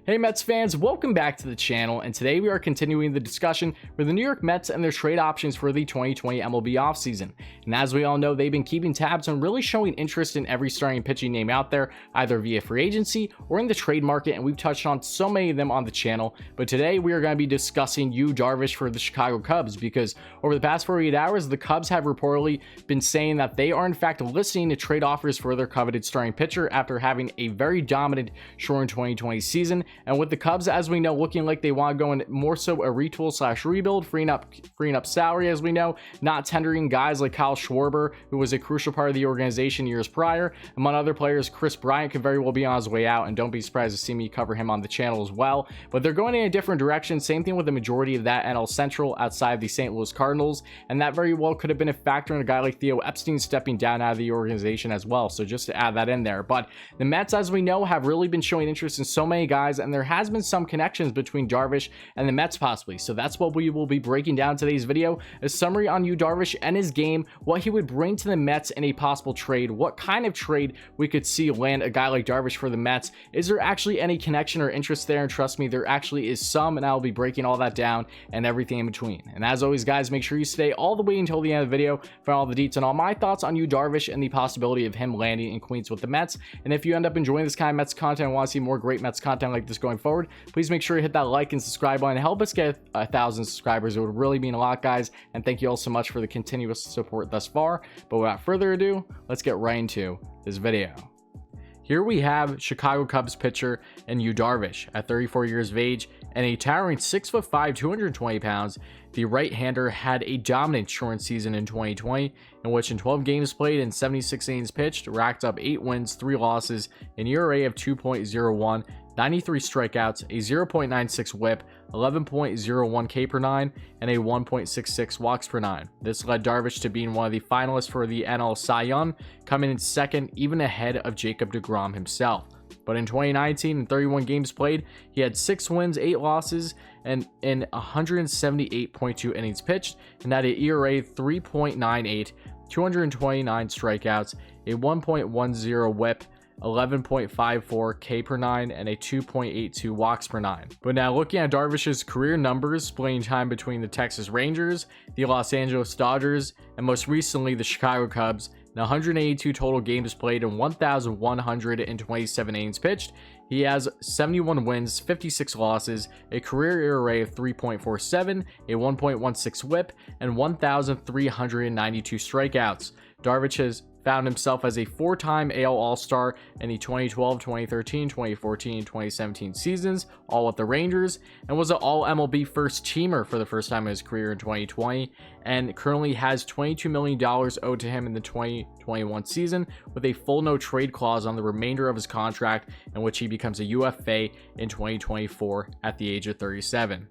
Hey Mets fans, welcome back to the channel, and today we are continuing the discussion for the New York Mets and their trade options for the 2020 MLB offseason. And as we all know, they've been keeping tabs on really showing interest in every starting pitching name out there, either via free agency or in the trade market, and we've touched on so many of them on the channel. But today we are going to be discussing Yu Darvish for the Chicago Cubs, because over the past 48 hours, the Cubs have reportedly been saying that they are in fact listening to trade offers for their coveted starting pitcher after having a very dominant short 2020 season. And with the Cubs, as we know, looking like they want to go in more so a retool / rebuild, freeing up salary, as we know, not tendering guys like Kyle Schwarber, who was a crucial part of the organization years prior. Among other players, Chris Bryant could very well be on his way out, and don't be surprised to see me cover him on the channel as well. But they're going in a different direction. Same thing with the majority of that NL Central outside of the St. Louis Cardinals, and that very well could have been a factor in a guy like Theo Epstein stepping down out of the organization as well. So just to add that in there. But the Mets, as we know, have really been showing interest in so many guys, and there has been some connections between Darvish and the Mets possibly. So that's what we will be breaking down today's video: a summary on Yu Darvish and his game, what he would bring to the Mets in a possible trade, what kind of trade we could see land a guy like Darvish for the Mets. Is there actually any connection or interest there? And trust me, there actually is some, and I'll be breaking all that down and everything in between. And as always, guys, make sure you stay all the way until the end of the video for all the deets and all my thoughts on Yu Darvish and the possibility of him landing in Queens with the Mets. And if you end up enjoying this kind of Mets content and want to see more great Mets content like this going forward, please make sure you hit that like and subscribe button. Help us get 1,000 subscribers. It would really mean a lot, guys, and thank you all so much for the continuous support thus far. But without further ado, let's get right into this video. Here we have Chicago Cubs pitcher and Yu Darvish. At 34 years of age and a towering 6'5", 220 pounds, the right-hander had a dominant short season in 2020, in which in 12 games played and 76 innings pitched, racked up 8 wins, 3 losses, an ERA of 2.01, 93 strikeouts, a 0.96 whip, 11.01 K per 9, and a 1.66 walks per 9. This led Darvish to being one of the finalists for the NL Cy Young, coming in second, even ahead of Jacob deGrom himself. But in 2019, in 31 games played, he had 6 wins, 8 losses, and in 178.2 innings pitched, and had an ERA 3.98, 229 strikeouts, a 1.10 whip, 11.54 K per 9, and a 2.82 walks per 9. But now looking at Darvish's career numbers, splitting time between the Texas Rangers, the Los Angeles Dodgers, and most recently the Chicago Cubs, in 182 total games played and 1,127 innings pitched, he has 71 wins, 56 losses, a career ERA of 3.47, a 1.16 whip, and 1,392 strikeouts. Darvish has found himself as a 4-time AL All-Star in the 2012, 2013, 2014, and 2017 seasons, all with the Rangers, and was an All-MLB first-teamer for the first time in his career in 2020, and currently has $22 million owed to him in the 2021 season, with a full no-trade clause on the remainder of his contract, in which he becomes a UFA in 2024 at the age of 37.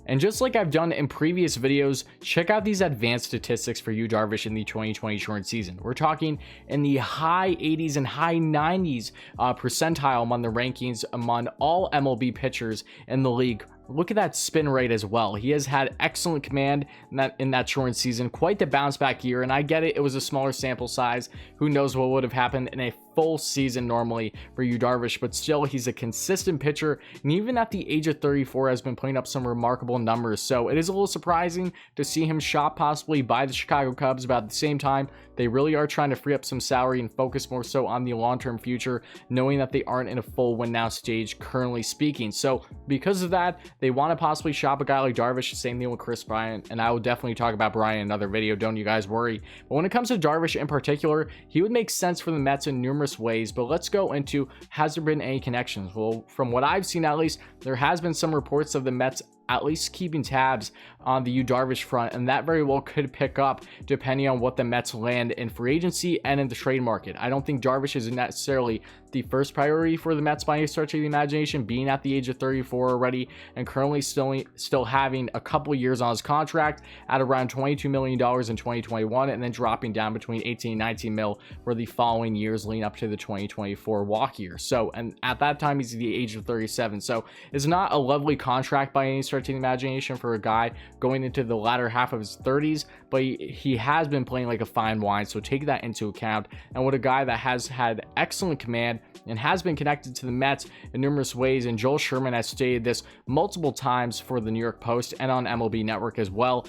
And just like I've done in previous videos, check out these advanced statistics for Yu Darvish in the 2020 short season. We're talking in the high 80s and high 90s percentile among the rankings among all MLB pitchers in the league. Look at that spin rate as well. He has had excellent command in that short season, quite the bounce back year. And I get it, it was a smaller sample size. Who knows what would have happened in a full season normally for Yu Darvish, but still, he's a consistent pitcher, and even at the age of 34 has been putting up some remarkable numbers. So it is a little surprising to see him shopped possibly by the Chicago Cubs, but at the same time, they really are trying to free up some salary and focus more so on the long-term future, knowing that they aren't in a full win now stage currently speaking. So because of that, they want to possibly shop a guy like Darvish. Same thing with Chris Bryant, and I will definitely talk about Bryant in another video, don't you guys worry. But when it comes to Darvish in particular, he would make sense for the Mets in numerous ways. But let's go into, has there been any connections? Well, from what I've seen, at least, there has been some reports of the Mets at least keeping tabs on the Yu Darvish front, and that very well could pick up depending on what the Mets land in free agency and in the trade market. I don't think Darvish is necessarily the first priority for the Mets by any stretch of the imagination, being at the age of 34 already and currently still having a couple years on his contract at around $22 million in 2021, and then dropping down between 18 and 19 mil for the following years leading up to the 2024 walk year. So, and at that time he's the age of 37, so it's not a lovely contract by any stretch of the imagination for a guy going into the latter half of his 30s, but he has been playing like a fine wine, so take that into account. And with a guy that has had excellent command fan and has been connected to the Mets in numerous ways, and Joel Sherman has stated this multiple times for the New York Post and on MLB Network as well.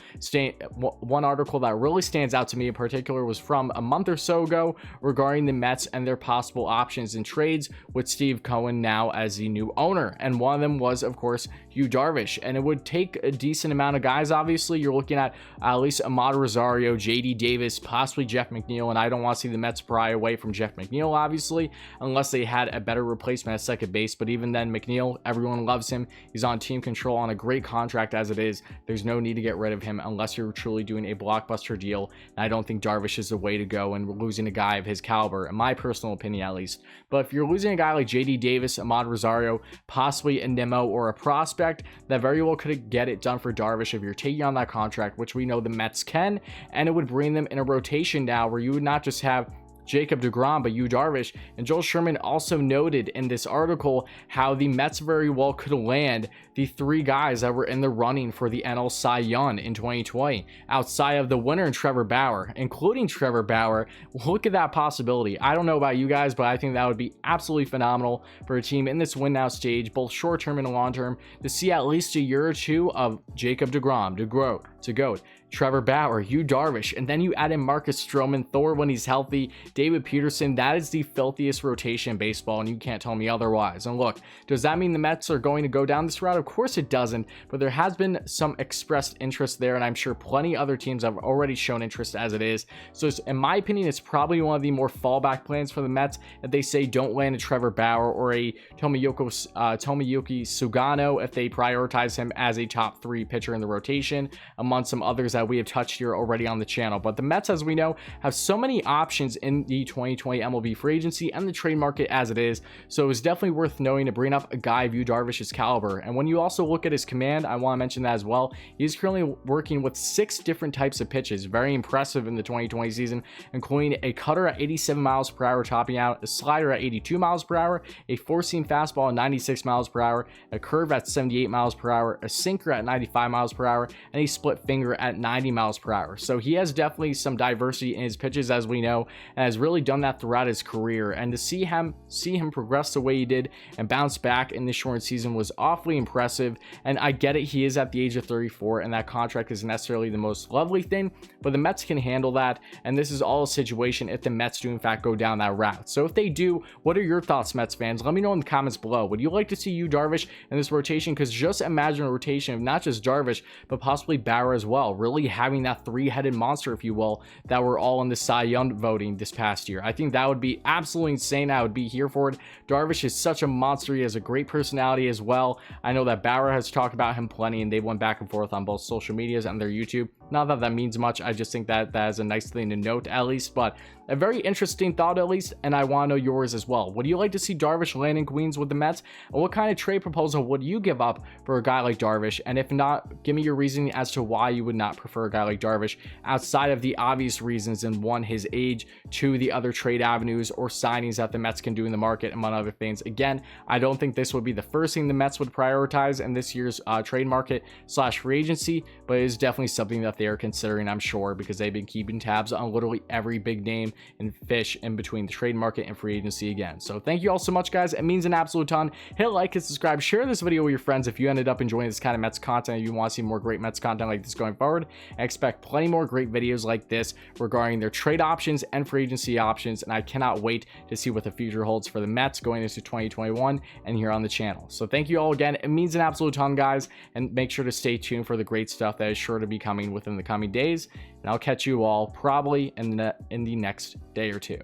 One article that really stands out to me in particular was from a month or so ago regarding the Mets and their possible options and trades with Steve Cohen now as the new owner, and one of them was of course Yu Darvish, and it would take a decent amount of guys. Obviously you're looking at least Ahmad Rosario, JD Davis, possibly Jeff McNeil, and I don't want to see the Mets pry away from Jeff McNeil obviously unless they had a better replacement at second base. But even then, McNeil, everyone loves him. He's on team control on a great contract as it is. There's no need to get rid of him unless you're truly doing a blockbuster deal, and I don't think Darvish is the way to go and losing a guy of his caliber, in my personal opinion at least. But if you're losing a guy like JD Davis, Ahmad Rosario, possibly a Nimmo or a prospect, that very well could get it done for Darvish if you're taking on that contract, which we know the Mets can, and it would bring them in a rotation now where you would not just have Jacob deGrom, but Yu Darvish. And Joel Sherman also noted in this article how the Mets very well could land the three guys that were in the running for the NL Cy Young in 2020, outside of the winner, Trevor Bauer, including Trevor Bauer. Look at that possibility. I don't know about you guys, but I think that would be absolutely phenomenal for a team in this win now stage, both short term and long term, to see at least a year or two of Jacob deGrom, to GOAT, Trevor Bauer, Yu Darvish, and then you add in Marcus Stroman, Thor when he's healthy, David Peterson. That is the filthiest rotation in baseball, and you can't tell me otherwise. And look, does that mean the Mets are going to go down this route? Of course it doesn't, but there has been some expressed interest there, and I'm sure plenty other teams have already shown interest as it is. So in my opinion, it's probably one of the more fallback plans for the Mets if they say don't land a Trevor Bauer or a Tomoyuki Sugano, if they prioritize him as a top 3 pitcher in the rotation, among some others that we have touched here already on the channel. But the Mets, as we know, have so many options in the 2020 MLB free agency and the trade market as it is, so it was definitely worth knowing to bring up a guy of Yu Darvish's caliber. And when you also look at his command, I want to mention that as well. He's currently working with 6 different types of pitches, very impressive in the 2020 season, including a cutter at 87 miles per hour topping out, a slider at 82 miles per hour, a four-seam fastball at 96 miles per hour, a curve at 78 miles per hour, a sinker at 95 miles per hour, and a split finger at 90 miles per hour. So he has definitely some diversity in his pitches, as we know, and has really done that throughout his career. And to see him progress the way he did and bounce back in this short season was awfully impressive. And I get it, he is at the age of 34, and that contract isn't necessarily the most lovely thing, but the Mets can handle that. And this is all a situation if the Mets do in fact go down that route. So if they do, what are your thoughts, Mets fans? Let me know in the comments below. Would you like to see Yu Darvish in this rotation? Because just imagine a rotation of not just Darvish, but possibly Bauer as well, really having that 3-headed monster, if you will, that were all in the Cy Young voting this past year. I think that would be absolutely insane. I would be here for it. Darvish is such a monster. He has a great personality as well. I know that Bauer has talked about him plenty, and they went back and forth on both social medias and their YouTube. Not that that means much. I just think that that is a nice thing to note, at least, but a very interesting thought, at least, and I want to know yours as well. Would you like to see Darvish land in Queens with the Mets? And what kind of trade proposal would you give up for a guy like Darvish? And if not, give me your reasoning as to why you would not prefer a guy like Darvish, outside of the obvious reasons, in 1, his age, 2, the other trade avenues or signings that the Mets can do in the market, among other things. Again, I don't think this would be the first thing the Mets would prioritize in this year's trade market / free agency, but it is definitely something that they are considering, I'm sure, because they've been keeping tabs on literally every big name and fish in between the trade market and free agency again. So thank you all so much, guys. It means an absolute ton. Hit a like and subscribe. Share this video with your friends if you ended up enjoying this kind of Mets content. If you want to see more great Mets content like this going forward, I expect plenty more great videos like this regarding their trade options and free agency options, and I cannot wait to see what the future holds for the Mets going into 2021 and here on the channel. So thank you all again. It means an absolute ton, guys, and make sure to stay tuned for the great stuff that is sure to be coming within the coming days, and I'll catch you all probably in the next day or two.